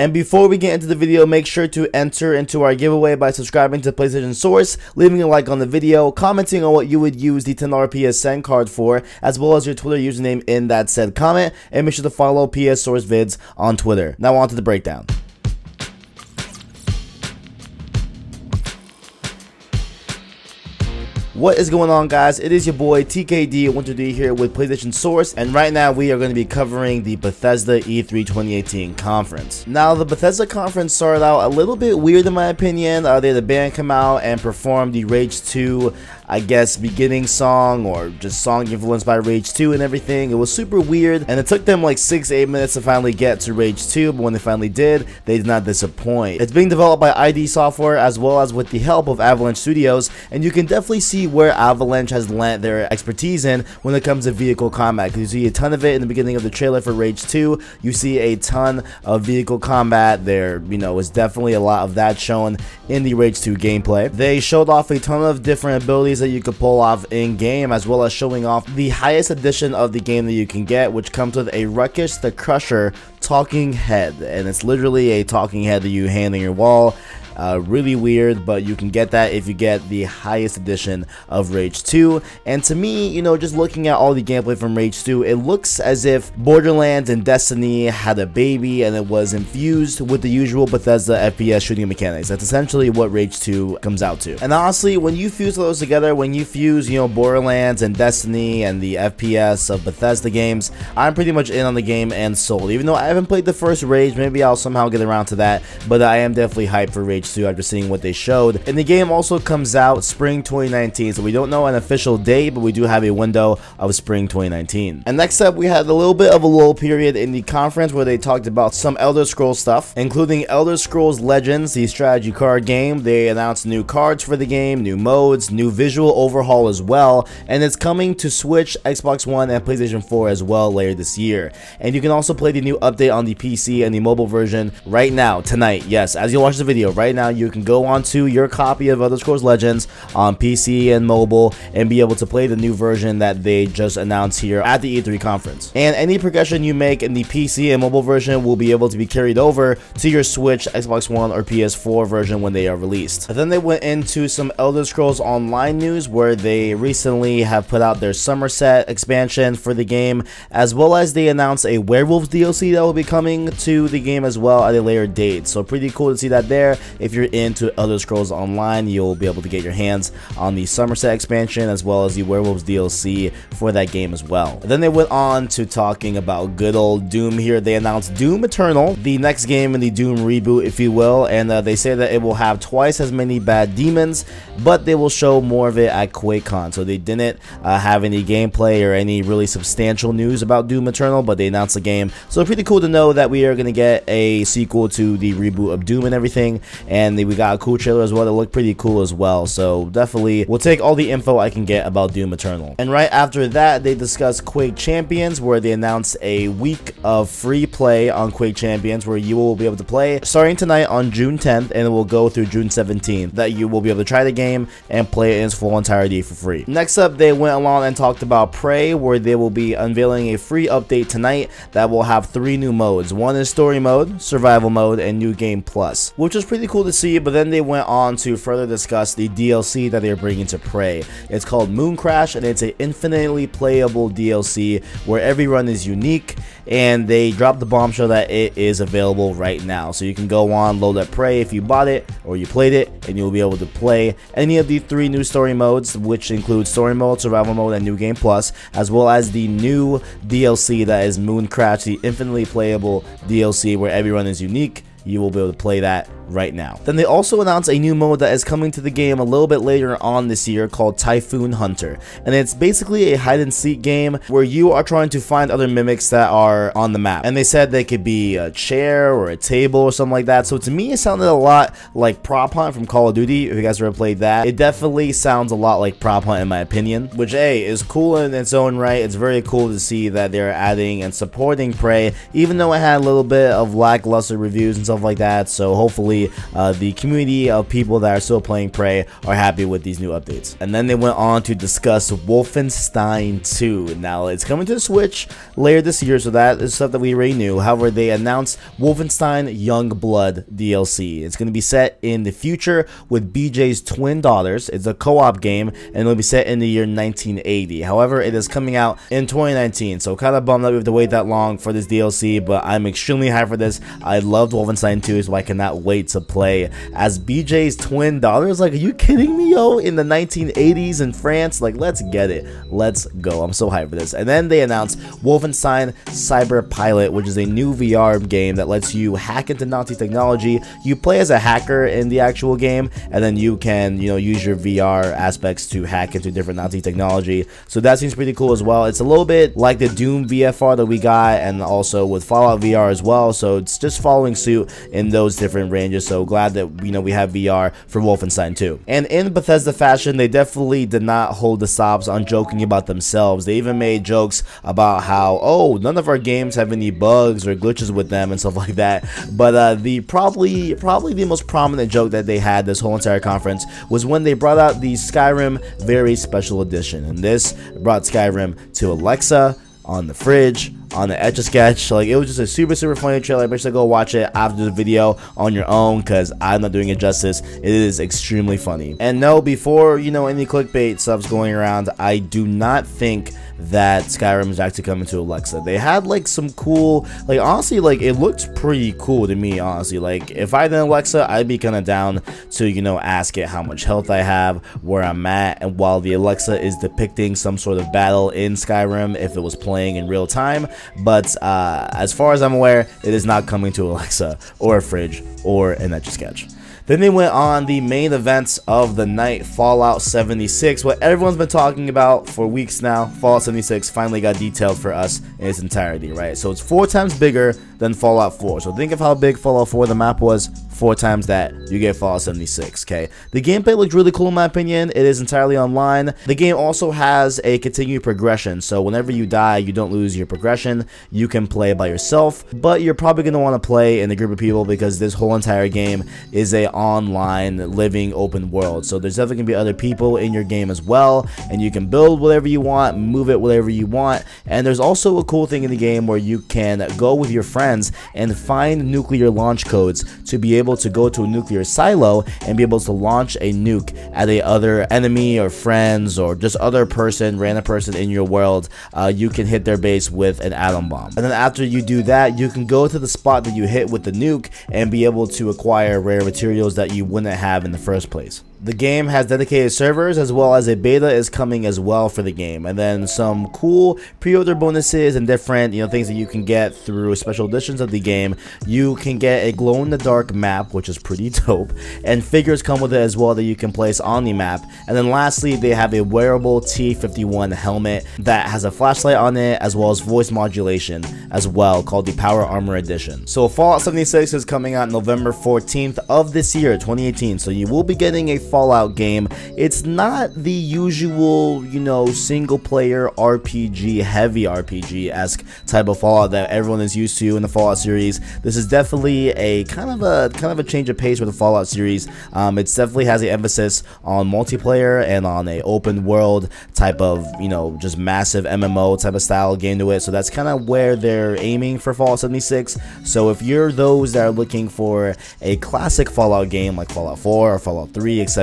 And before we get into the video, make sure to enter into our giveaway by subscribing to PlayStation Source, leaving a like on the video, commenting on what you would use the $10 PSN card for, as well as your Twitter username in that said comment, and make sure to follow PS Source Vids on Twitter. Now on to the breakdown. What is going on, guys? It is your boy TKD Winter D here with PlayStation Source, and right now we are going to be covering the Bethesda E3 2018 conference. Now, the Bethesda conference started out a little bit weird in my opinion. They had a band come out and perform the Rage 2, I guess, beginning song, or just song influenced by Rage 2 and everything. It was super weird, and it took them like 6-8 minutes to finally get to Rage 2, but when they finally did, they did not disappoint. It's being developed by ID Software as well as with the help of Avalanche Studios, and you can definitely see where Avalanche has lent their expertise in when it comes to vehicle combat, because you see a ton of it in the beginning of the trailer for Rage 2. You see a ton of vehicle combat there. You know, it's definitely a lot of that shown in the Rage 2 gameplay. They showed off a ton of different abilities that you could pull off in game, as well as showing off the highest edition of the game that you can get, which comes with a Ruckus the Crusher talking head, and it's literally a talking head that you hang on your wall. Really weird, but you can get that if you get the highest edition of Rage 2. And to me, you know, just looking at all the gameplay from Rage 2, it looks as if Borderlands and Destiny had a baby and it was infused with the usual Bethesda FPS shooting mechanics. That's essentially what Rage 2 comes out to. And honestly, when you fuse those together, when you fuse, you know, Borderlands and Destiny and the FPS of Bethesda games, I'm pretty much in on the game and sold. Even though I haven't played the first Rage, maybe I'll somehow get around to that, but I am definitely hyped for Rage 2 after seeing what they showed. And the game also comes out spring 2019, so we don't know an official date, but we do have a window of spring 2019. And next up, we had a little bit of a lull period in the conference where they talked about some Elder Scrolls stuff, including Elder Scrolls Legends, the strategy card game. They announced new cards for the game, new modes, new visual overhaul as well, and it's coming to Switch, Xbox One, and PlayStation 4 as well later this year. And you can also play the new update on the PC and the mobile version right now, tonight. Yes, as you watch the video right now, you can go onto your copy of Elder Scrolls Legends on PC and mobile and be able to play the new version that they just announced here at the E3 conference. And any progression you make in the PC and mobile version will be able to be carried over to your Switch, Xbox One, or PS4 version when they are released. And then they went into some Elder Scrolls Online news, where they recently have put out their Somerset expansion for the game, as well as they announced a Werewolves DLC that will be coming to the game as well at a later date. So pretty cool to see that there. If you're into Elder Scrolls Online, you'll be able to get your hands on the Somerset expansion as well as the Werewolves DLC for that game as well. And then they went on to talking about good old Doom here. They announced Doom Eternal, the next game in the Doom reboot, if you will, and they say that it will have twice as many bad demons, but they will show more of it at QuakeCon. So they didn't have any gameplay or any really substantial news about Doom Eternal, but they announced the game. So pretty cool to know that we are going to get a sequel to the reboot of Doom and everything. And we got a cool trailer as well that looked pretty cool as well, so definitely we'll take all the info I can get about Doom Eternal. And right after that, they discussed Quake Champions, where they announced a week of free play on Quake Champions, where you will be able to play starting tonight on June 10th, and it will go through June 17th, that you will be able to try the game and play it in its full entirety for free. Next up, they went along and talked about Prey, where they will be unveiling a free update tonight that will have 3 new modes. One is story mode, survival mode, and new game plus, which is pretty cool to see. But then they went on to further discuss the DLC that they're bringing to Prey. It's called Moon Crash, and it's an infinitely playable DLC where every run is unique, and they dropped the bombshell that it is available right now. So you can go on, load up Prey if you bought it or you played it, and you'll be able to play any of the 3 new story modes, which include story mode, survival mode, and new game plus, as well as the new DLC that is Moon Crash, the infinitely playable DLC where every run is unique. You will be able to play that right now. Then they also announced a new mode that is coming to the game a little bit later on this year called Typhoon Hunter, and it's basically a hide and seek game where you are trying to find other mimics that are on the map, and they said they could be a chair or a table or something like that. So to me, it sounded a lot like Prop Hunt from Call of Duty. If you guys ever played that, it definitely sounds a lot like Prop Hunt in my opinion, which is cool in its own right. It's very cool to see that they're adding and supporting Prey, even though it had a little bit of lackluster reviews and stuff like that. So hopefully hopefully the community of people that are still playing Prey are happy with these new updates. And then they went on to discuss Wolfenstein 2. Now it's coming to the Switch later this year, so that is stuff that we already knew. However, they announced Wolfenstein Youngblood DLC. It's going to be set in the future with BJ's twin daughters. It's a co-op game, and it'll be set in the year 1980. However, it is coming out in 2019, so kind of bummed that we have to wait that long for this DLC, but I'm extremely hyped for this. I loved Wolfenstein 2, so I cannot wait to play as BJ's twin daughters. Like, are you kidding me, yo? In the 1980s in France? Like, let's get it. Let's go. I'm so hyped for this. And then they announced Wolfenstein Cyber Pilot, which is a new VR game that lets you hack into Nazi technology. You play as a hacker in the actual game, and then you can, use your VR aspects to hack into different Nazi technology. So that seems pretty cool as well. It's a little bit like the Doom VFR that we got, and also with Fallout VR as well. So it's just following suit in those different ranges. So glad that we have VR for Wolfenstein 2. And in Bethesda fashion, they definitely did not hold the stops on joking about themselves. They even made jokes about how, oh, none of our games have any bugs or glitches with them and stuff like that. But the probably the most prominent joke that they had this whole entire conference was when they brought out the Skyrim Very Special Edition, and this brought Skyrim to Alexa, on the fridge, on the Etch-a-Sketch. Like, it was just a super funny trailer. Make sure to go watch it after the video on your own, because I'm not doing it justice. It is extremely funny. And no, before any clickbait stuff's going around, I do not think that Skyrim is actually coming to Alexa. They had like some cool, like, honestly, like, it looked pretty cool to me, honestly. Like, if I had an Alexa, I'd be kind of down to ask it how much health I have, where I'm at, and while the Alexa is depicting some sort of battle in Skyrim if it was playing in real time. But as far as I'm aware, it is not coming to Alexa or a fridge or an Etch-a-Sketch. Then they went on the main events of the night, Fallout 76, what everyone's been talking about for weeks now. Fallout 76 finally got detailed for us in its entirety, right? So it's 4 times bigger than Fallout 4. So think of how big Fallout 4 the map was. 4 times that, you get Fallout 76, okay? The gameplay looked really cool in my opinion. It is entirely online. The game also has a continued progression, so whenever you die, you don't lose your progression. You can play by yourself, but you're probably going to want to play in a group of people because this whole entire game is a online living open world. So there's definitely going to be other people in your game as well, and you can build whatever you want, move it whatever you want. And there's also a cool thing in the game where you can go with your friends and find nuclear launch codes to be able to go to a nuclear silo and be able to launch a nuke at a other enemy or friends or just other person, random person in your world. You can hit their base with an atom bomb, and then after you do that, you can go to the spot that you hit with the nuke and be able to acquire rare materials that you wouldn't have in the first place. The game has dedicated servers, as well as a beta is coming as well for the game, and then some cool pre-order bonuses and different things that you can get through special editions of the game. You can get a glow-in-the-dark map, which is pretty dope, and figures come with it as well that you can place on the map. And then lastly, they have a wearable T-51 helmet that has a flashlight on it, as well as voice modulation as well, called the Power Armor Edition. So Fallout 76 is coming out November 14th of this year, 2018, so you will be getting a Fallout game. It's not the usual, single player RPG, heavy RPG-esque type of Fallout that everyone is used to in the Fallout series. This is definitely a kind of a change of pace with the Fallout series. It definitely has an emphasis on multiplayer and on a open world type of, just massive MMO type of style game to it. So that's kind of where they're aiming for Fallout 76. So if you're those that are looking for a classic Fallout game like Fallout 4 or Fallout 3, etc.,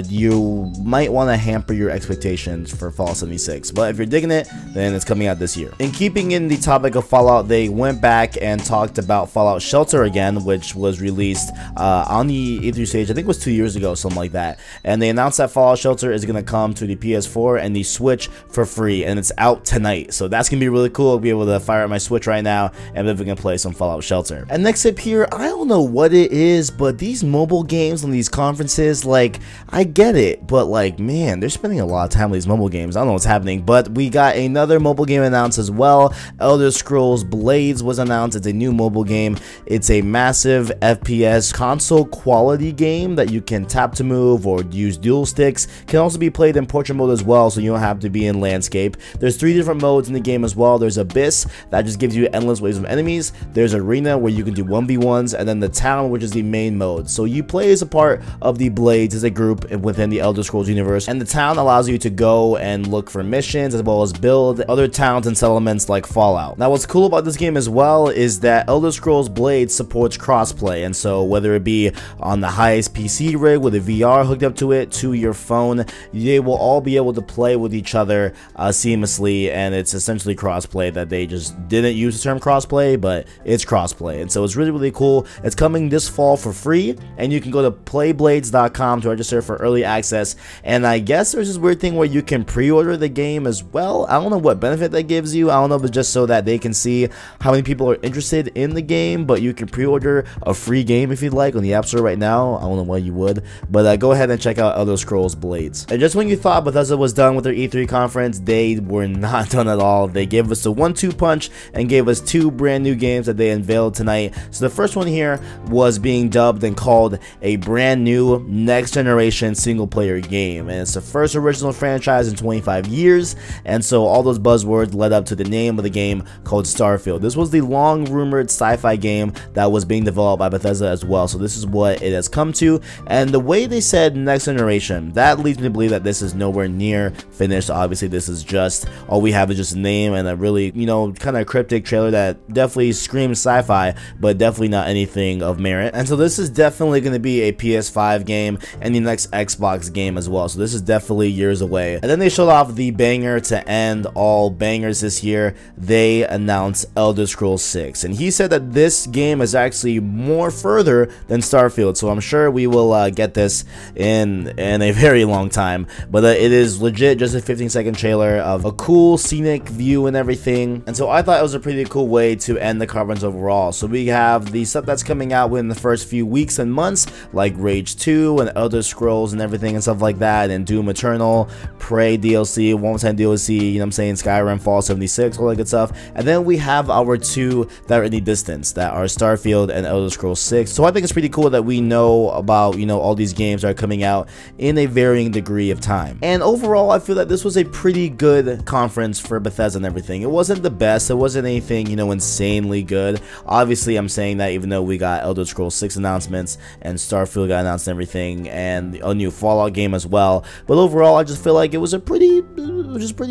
you might want to hamper your expectations for Fallout 76. But if you're digging it, then it's coming out this year. In keeping in the topic of Fallout, they went back and talked about Fallout Shelter again, which was released on the E3 stage, I think it was 2 years ago, something like that. And they announced that Fallout Shelter is going to come to the PS4 and the Switch for free, and it's out tonight. So that's going to be really cool. I'll be able to fire up my Switch right now and then we can play some Fallout Shelter. And next up here, I don't know what it is, but these mobile games on these conferences is like, I get it, but like, man, they're spending a lot of time with these mobile games. I don't know what's happening, but we got another mobile game announced as well. Elder Scrolls Blades was announced. It's a new mobile game. It's a massive FPS console quality game that you can tap to move or use dual sticks. Can also be played in portrait mode as well, so you don't have to be in landscape. There's 3 different modes in the game as well. There's Abyss, that just gives you endless waves of enemies. There's Arena, where you can do 1v1s, and then the Town, which is the main mode. So you play as a part of the Blades as a group within the Elder Scrolls universe, and the Town allows you to go and look for missions as well as build other towns and settlements like Fallout. Now what's cool about this game as well is that Elder Scrolls Blades supports crossplay, and so whether it be on the highest PC rig with a VR hooked up to it, to your phone, they will all be able to play with each other seamlessly, and it's essentially crossplay. That they just didn't use the term crossplay, but it's crossplay, and so it's really cool. It's coming this fall for free, and you can go to playblades.com to register for early access, and I guess there's this weird thing where you can pre-order the game as well. I don't know what benefit that gives you. I don't know if it's just so that they can see how many people are interested in the game, but you can pre-order a free game if you'd like on the App Store right now. I don't know why you would, but go ahead and check out Elder Scrolls Blades. And just when you thought Bethesda was done with their E3 conference, they were not done at all. They gave us a 1-2 punch and gave us 2 brand new games that they unveiled tonight. So the first one here was being dubbed and called a brand new next generation single player game, and it's the first original franchise in 25 years, and so all those buzzwords led up to the name of the game called Starfield. This was the long rumored sci-fi game that was being developed by Bethesda as well, so this is what it has come to. And the way they said next generation, that leads me to believe that this is nowhere near finished. Obviously this is just, all we have is just a name and a really, you know, kind of cryptic trailer that definitely screams sci-fi, but definitely not anything of merit. And so this is definitely going to be a PS5 game and the next Xbox game as well, so this is definitely years away. And then they showed off the banger to end all bangers this year. They announced Elder Scrolls 6, and he said that this game is actually more further than Starfield, so I'm sure we will get this in a very long time. But it is legit just a 15-second trailer of a cool scenic view and everything, and so I thought it was a pretty cool way to end the conference overall. So we have the stuff that's coming out within the first few weeks and months, like Rage 2 and Elder Scrolls and everything and stuff like that, and Doom Eternal, Prey DLC, Wolfenstein DLC, you know what I'm saying, Skyrim, Fallout 76, all that good stuff. And then we have our 2 that are in the distance, that are Starfield and Elder Scrolls 6. So I think it's pretty cool that we know about, you know, all these games that are coming out in a varying degree of time. And overall, I feel that this was a pretty good conference for Bethesda and everything. It wasn't the best, it wasn't anything, you know, insanely good. Obviously, I'm saying that even though we got Elder Scrolls 6 announcements and Starfield got announced and everything, and a new Fallout game as well. But overall, I just feel like it was a pretty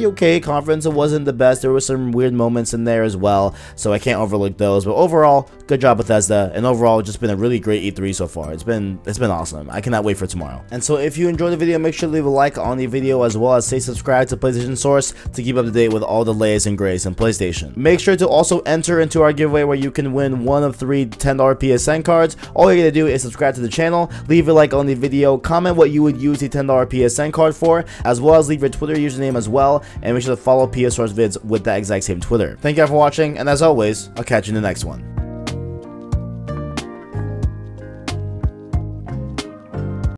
okay conference. It wasn't the best. There were some weird moments in there as well, so I can't overlook those. But overall, good job Bethesda, and overall, it's just been a really great E3 so far. It's been awesome. I cannot wait for tomorrow. And so if you enjoyed the video, make sure to leave a like on the video, as well as stay subscribed to PlayStation Source to keep up to date with all the latest and greatest in PlayStation. Make sure to also enter into our giveaway where you can win one of 3 $10 PSN cards. All you gotta do is subscribe to the channel, leave a like on the video, comment what you would use the $10 PSN card for, as well as leave your Twitter username as well, and make sure to follow PS Source vids with that exact same Twitter. Thank you all for watching, and as always, I'll catch you in the next one.